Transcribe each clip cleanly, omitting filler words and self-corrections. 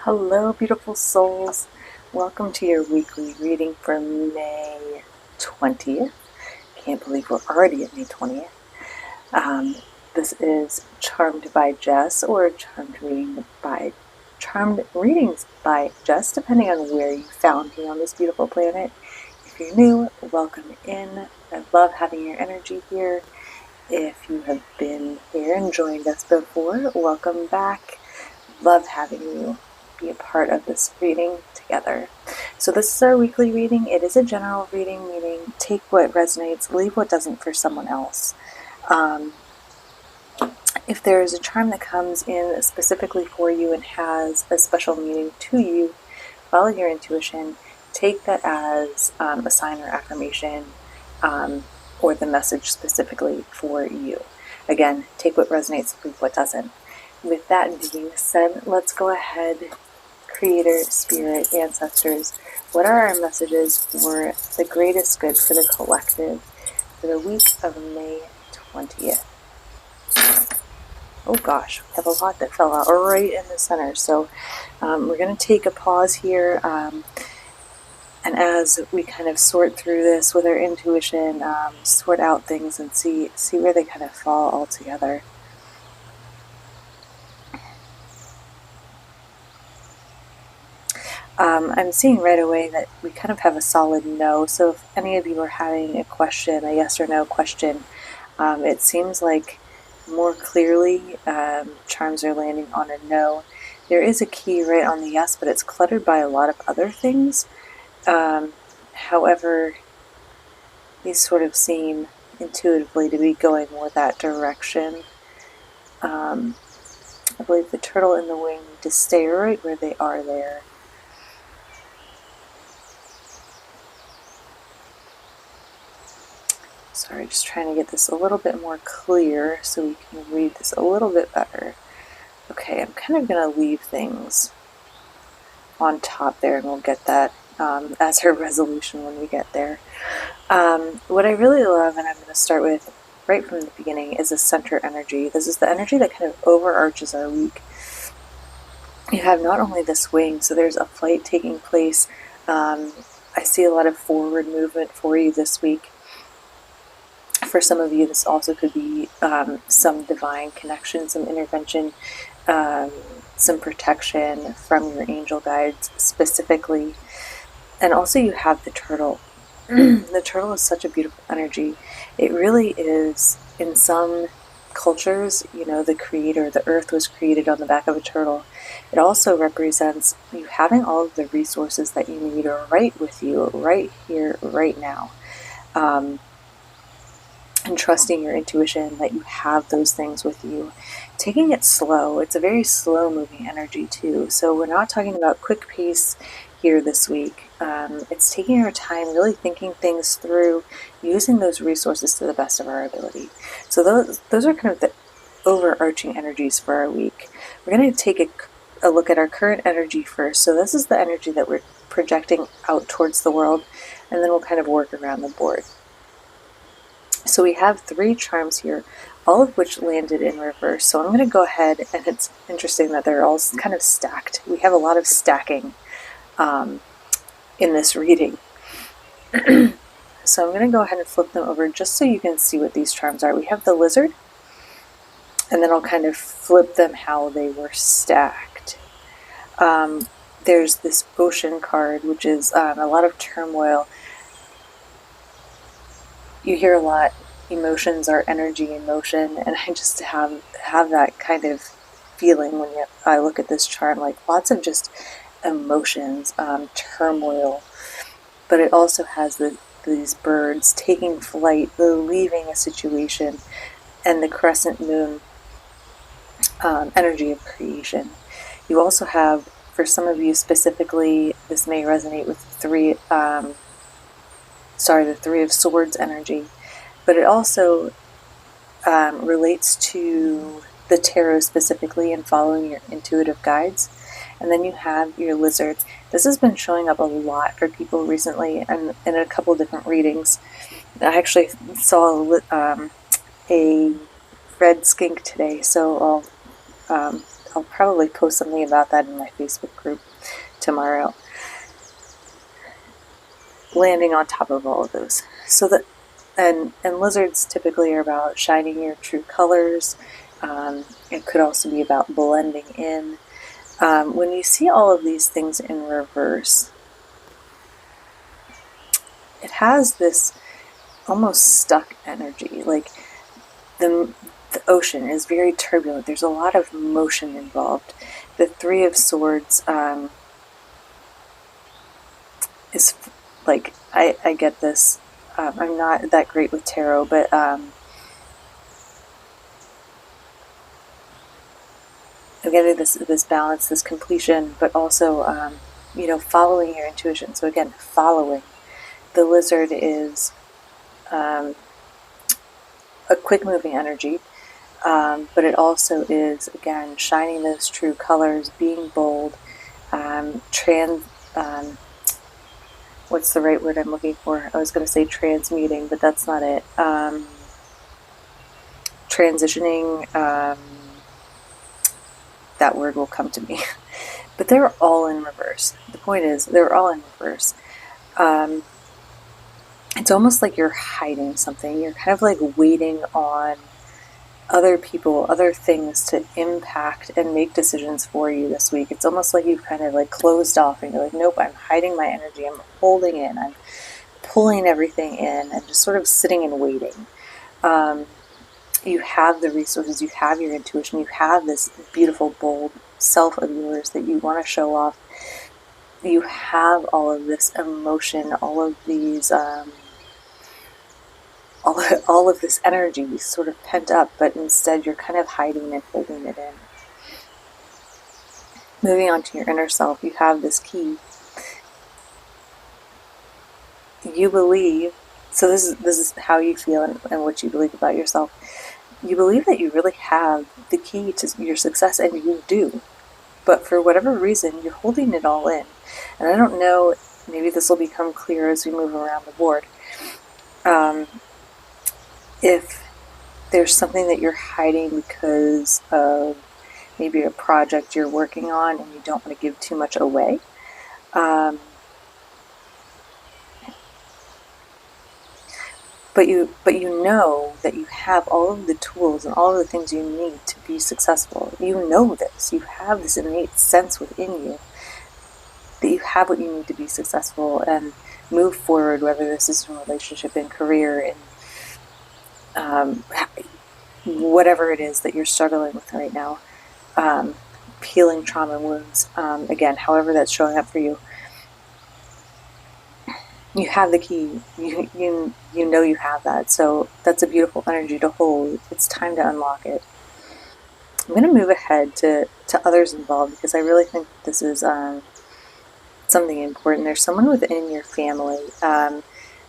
Hello, beautiful souls. Welcome to your weekly reading for May 20th. Can't believe we're already at May 20th. This is Charmed by Jess, or Charmed Readings by Jess, depending on where you found me on this beautiful planet. If you're new, welcome in. I love having your energy here. If you have been here and joined us before, welcome back. Love having you be a part of this reading together. So this is our weekly reading. It is a general reading, meaning take what resonates, leave what doesn't for someone else. If there is a charm that comes in specifically for you and has a special meaning to you, follow your intuition. Take that as a sign or affirmation, or the message specifically for you. Again, take what resonates, leave what doesn't. With that being said, let's go ahead. Creator, Spirit, Ancestors, what are our messages for the greatest good for the collective for the week of May 20th? Oh gosh, we have a lot that fell out right in the center. So we're going to take a pause here, and as we kind of sort through this with our intuition, sort out things and see where they kind of fall all together. I'm seeing right away that we kind of have a solid no. So if any of you are having a question, a yes or no question, it seems like more clearly charms are landing on a no. There is a key right on the yes, but it's cluttered by a lot of other things. However, these sort of seem intuitively to be going more that direction. I believe the turtle and the wing need to stay right where they are there. Sorry, just trying to get this a little bit more clear so we can read this a little bit better. Okay, I'm kind of going to leave things on top there, and we'll get that as our resolution when we get there. What I really love, and I'm going to start with right from the beginning, is the center energy. This is the energy that kind of overarches our week. You have not only this wing, so there's a flight taking place. I see a lot of forward movement for you this week. For some of you, this also could be some divine connection, some intervention, some protection from your angel guides specifically. And also you have the turtle. The turtle is such a beautiful energy. It really is, in some cultures, the creator, the earth was created on the back of a turtle. It also represents you having all of the resources that you need right with you, right here, right now. And trusting your intuition that you have those things with you. Taking it slow. It's a very slow moving energy too. So we're not talking about quick pace here this week. It's taking our time, really thinking things through, using those resources to the best of our ability. So those are kind of the overarching energies for our week. We're going to take a look at our current energy first. So this is the energy that we're projecting out towards the world, and then we'll kind of work around the board. So we have 3 charms here, all of which landed in reverse. So I'm going to go ahead, and it's interesting that they're all kind of stacked. We have a lot of stacking in this reading. So I'm going to go ahead and flip them over just so you can see what these charms are. We have the lizard, and then I'll kind of flip them how they were stacked. There's this ocean card, which is a lot of turmoil. You hear a lot, emotions are energy in motion, and I just have that kind of feeling when I look at this chart, like lots of just emotions, turmoil, but it also has these birds taking flight, leaving a situation, and the crescent moon energy of creation. You also have, for some of you specifically, this may resonate with the Three of Swords energy, but it also relates to the tarot specifically and following your intuitive guides. And then you have your lizard. This has been showing up a lot for people recently, and in a couple different readings. I actually saw a red skink today, so I'll I'll probably post something about that in my Facebook group tomorrow. Landing on top of all of those. So that and lizards typically are about shining your true colors. It could also be about blending in. When you see all of these things in reverse, it has this almost stuck energy. Like the ocean is very turbulent. There's a lot of motion involved. The Three of Swords is like, I get this. I'm not that great with tarot, but I'm getting this balance, this completion, but also following your intuition. So again, following. The lizard is a quick moving energy, but it also is, again, shining those true colors, being bold, what's the right word I'm looking for? I was going to say transmuting, but that's not it. Transitioning, that word will come to me. But they're all in reverse. The point is, they're all in reverse. It's almost like you're hiding something. You're kind of like waiting on other people, other things to impact and make decisions for you this week. It's almost like you've kind of like closed off and you're like, nope, I'm hiding my energy. I'm holding in. I'm pulling everything in and just sort of sitting and waiting. You have the resources, you have your intuition, you have this beautiful, bold self of yours that you want to show off. You have all of this emotion, all of these, all of this energy sort of pent up, but instead you're kind of hiding and holding it in. Moving on to your inner self, you have this key. You believe, so this is how you feel and what you believe about yourself. You believe that you really have the key to your success, and you do. But for whatever reason, you're holding it all in. And I don't know, maybe this will become clear as we move around the board. If there's something that you're hiding because of maybe a project you're working on and you don't want to give too much away, but you know that you have all of the tools and all of the things you need to be successful. You know this. You have this innate sense within you that you have what you need to be successful and move forward, whether this is in relationship, in career, in whatever it is that you're struggling with right now, healing trauma wounds, again, however that's showing up for you. You have the key. You know you have that. So that's a beautiful energy to hold. It's time to unlock it. I'm going to move ahead to others involved, because I really think this is something important. There's someone within your family.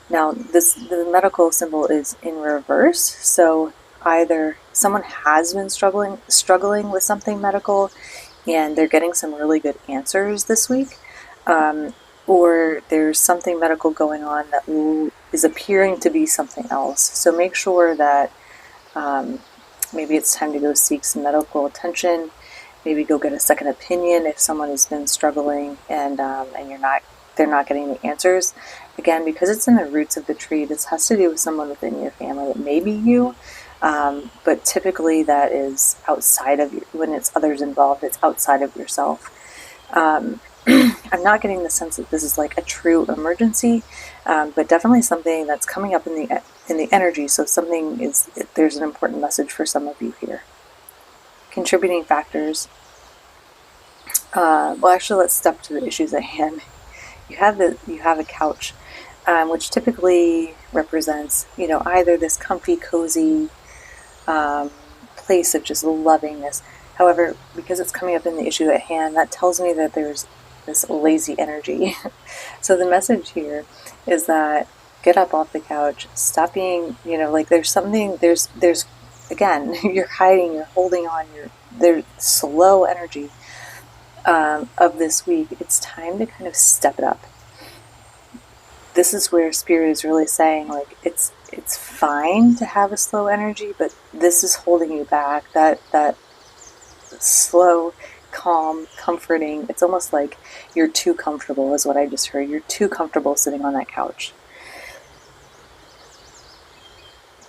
Now, the medical symbol is in reverse. So either someone has been struggling with something medical, and they're getting some really good answers this week, or there's something medical going on that is appearing to be something else. So make sure that maybe it's time to go seek some medical attention. Maybe go get a second opinion if someone has been struggling and they're not getting the answers. Again, because it's in the roots of the tree, this has to do with someone within your family. It may be you, but typically that is outside of you. When it's others involved, it's outside of yourself. I'm not getting the sense that this is like a true emergency, but definitely something that's coming up in the energy. So there's an important message for some of you here. Contributing factors. Well, actually, let's step to the issues at hand. You have a couch, which typically represents, either this comfy, cozy place of just lovingness. However, because it's coming up in the issue at hand, that tells me that there's this lazy energy. So the message here is that get up off the couch, stop being, there's again, you're hiding, you're holding on, there's slow energy of this week. It's time to kind of step it up. This is where Spirit is really saying, like, it's fine to have a slow energy, but this is holding you back. That slow, calm, comforting. It's almost like you're too comfortable, is what I just heard. You're too comfortable sitting on that couch.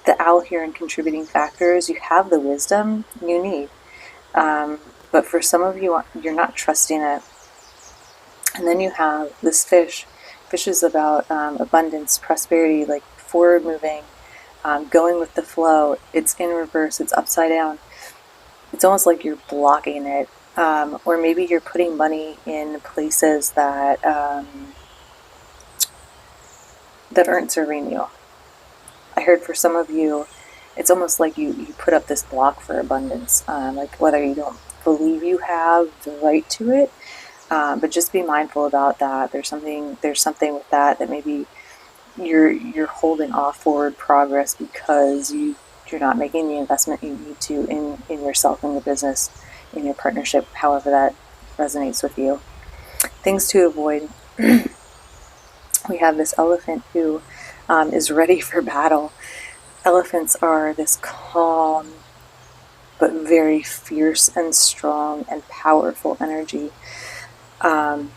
The owl here in contributing factors, you have the wisdom you need. But for some of you, you're not trusting it. And then you have this fish. Fish is about abundance, prosperity, like forward moving, going with the flow. It's in reverse, it's upside down. It's almost like you're blocking it. Or maybe you're putting money in places that aren't serving you. I heard for some of you, it's almost like you put up this block for abundance, like whether you don't believe you have the right to it, but just be mindful about that. There's something with that maybe you're holding off forward progress because you're not making the investment you need to in yourself, in your business, in your partnership, however that resonates with you. Things to avoid. We have this elephant who is ready for battle. Elephants are this calm but very fierce and strong and powerful energy. And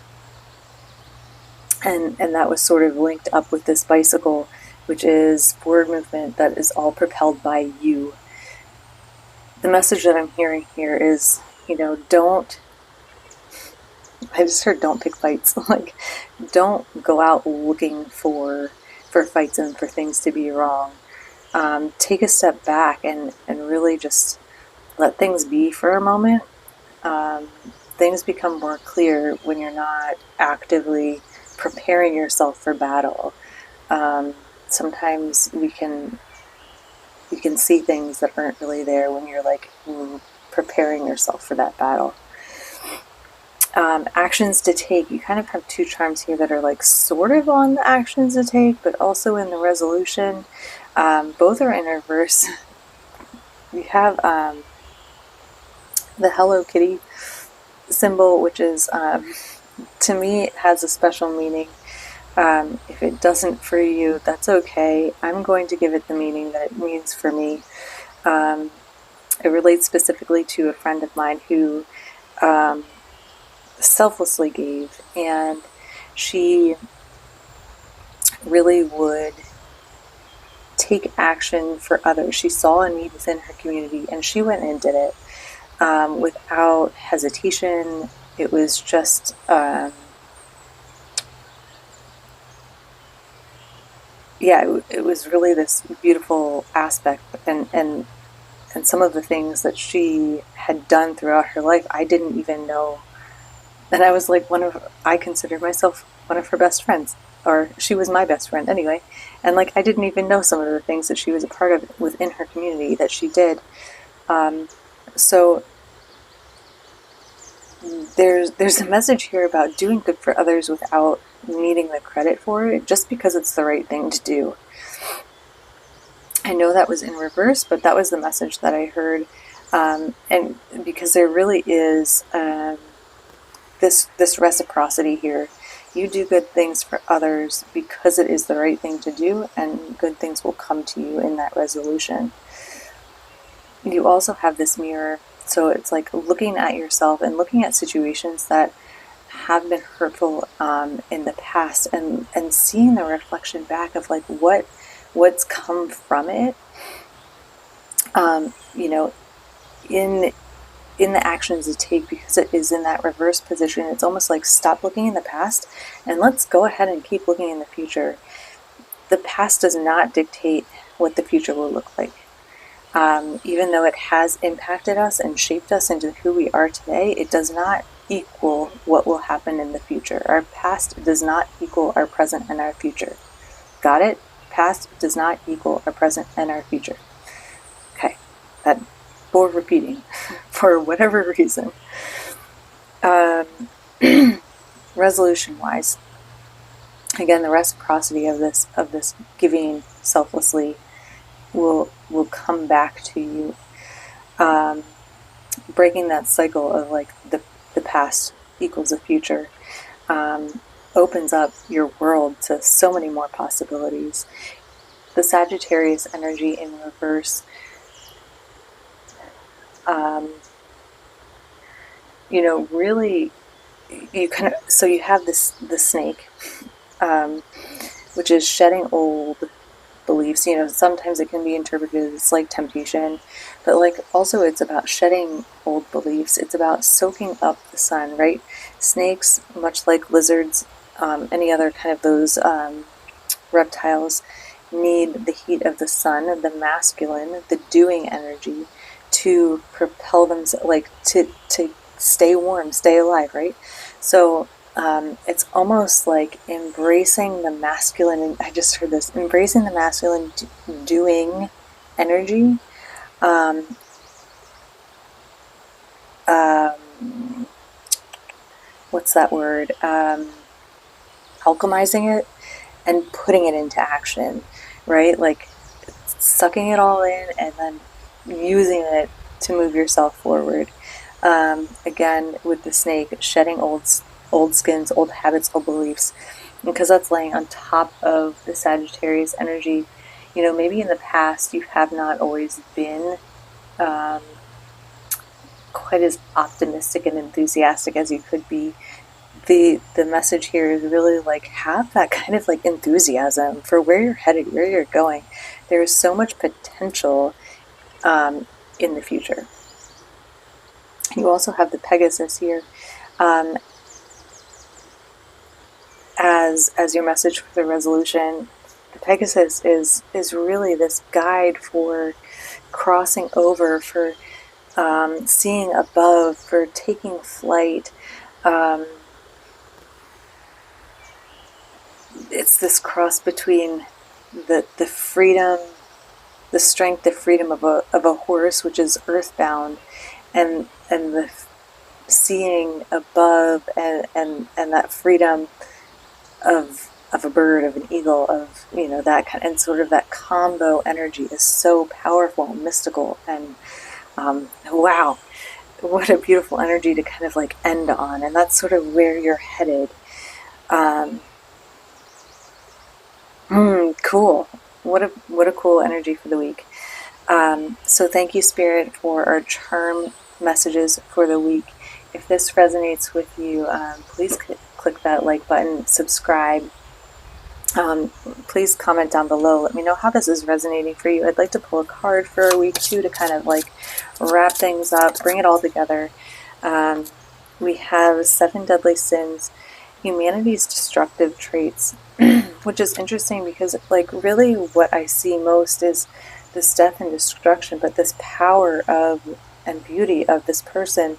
that was sort of linked up with this bicycle, which is forward movement that is all propelled by you. The message that I'm hearing here is, I just heard don't pick fights. Like, don't go out looking for fights and for things to be wrong. Take a step back and really just let things be for a moment. Things become more clear when you're not actively preparing yourself for battle. Sometimes you can see things that aren't really there when you're like preparing yourself for that battle. Actions to take. You kind of have two charms here that are like sort of on the actions to take, but also in the resolution. Both are in reverse. You have the Hello Kitty symbol, which is, to me, it has a special meaning. If it doesn't for you, that's okay. I'm going to give it the meaning that it means for me. It relates specifically to a friend of mine who selflessly gave, and she really would take action for others. She saw a need within her community, and she went and did it without hesitation. It was just it was really this beautiful aspect, and some of the things that she had done throughout her life, I didn't even know. And I was like I considered myself one of her best friends, or she was my best friend anyway. And like, I didn't even know some of the things that she was a part of within her community that she did. So there's a message here about doing good for others without needing the credit for it, just because it's the right thing to do. I know that was in reverse, but that was the message that I heard. And because there really is this reciprocity here. You do good things for others because it is the right thing to do, and good things will come to you in that resolution. You also have this mirror, so it's like looking at yourself and looking at situations that have been hurtful in the past, and seeing the reflection back of like what's come from it. In the actions to take, because it is in that reverse position, it's almost like stop looking in the past and let's go ahead and keep looking in the future. The past does not dictate what the future will look like. Even though it has impacted us and shaped us into who we are today, it does not equal what will happen in the future. Our past does not equal our present and our future. Got it? Past does not equal our present and our future. Okay, that bore repeating for whatever reason. Resolution wise, again, the reciprocity of this giving selflessly will come back to you. Breaking that cycle of like the past equals the future opens up your world to so many more possibilities. The Sagittarius energy in reverse really, you kind of, so you have the snake, um, which is shedding old beliefs. Sometimes it can be interpreted as like temptation, but like also it's about shedding old beliefs. It's about soaking up the sun, right? Snakes, much like lizards, any other kind of those reptiles, need the heat of the sun, the masculine, the doing energy to propel them, like to stay warm, stay alive, right? So it's almost like embracing the masculine. I just heard this, embracing the masculine doing energy. Um, what's that word? Alchemizing it and putting it into action, right? Like sucking it all in and then using it to move yourself forward. Again, with the snake, shedding old skins, old habits, old beliefs, because that's laying on top of the Sagittarius energy. Maybe in the past you have not always been um, quite as optimistic and enthusiastic as you could be. The message here is really like have that kind of like enthusiasm for where you're headed, where you're going. There is so much potential in the future. You also have the Pegasus here um, as your message for the resolution. The Pegasus is really this guide for crossing over, for seeing above, for taking flight. It's this cross between the freedom, the strength, the freedom of a horse, which is earthbound, and the seeing above, and that freedom of a bird, of an eagle, of that kind, and sort of that combo energy is so powerful and mystical, and wow, what a beautiful energy to kind of like end on. And that's sort of where you're headed. um, cool. What a cool energy for the week. So thank you, Spirit, for our charm messages for the week. If this resonates with you, please click that like button, subscribe. Please comment down below. Let me know how this is resonating for you. I'd like to pull a card for a week too, to kind of like wrap things up, bring it all together. We have 7 deadly sins, humanity's destructive traits, which is interesting because like really what I see most is this death and destruction, but this power of and beauty of this person,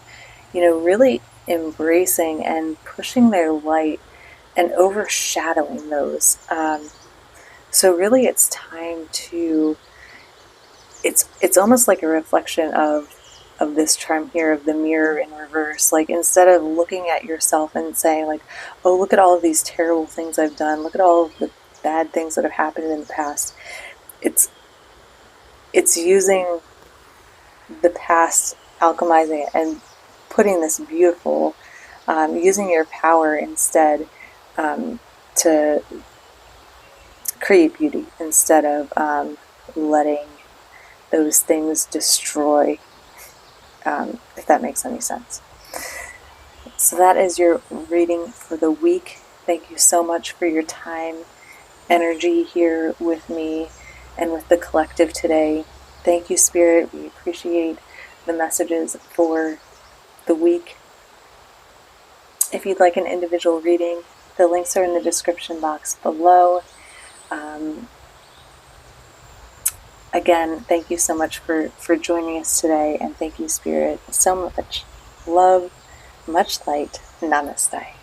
really embracing and pushing their light and overshadowing those. So really it's time to, it's almost like a reflection of this charm here of the mirror in reverse. Like instead of looking at yourself and saying like, oh, look at all of these terrible things I've done, look at all of the bad things that have happened in the past, it's using the past, alchemizing it, and putting this beautiful, using your power instead, to create beauty instead of letting those things destroy, if that makes any sense. So that is your reading for the week. Thank you so much for your time, energy here with me and with the collective today. Thank you, Spirit. We appreciate the messages for the week. If you'd like an individual reading, the links are in the description box below. Again, thank you so much for joining us today, and thank you, Spirit, so much. Love, much light. Namaste.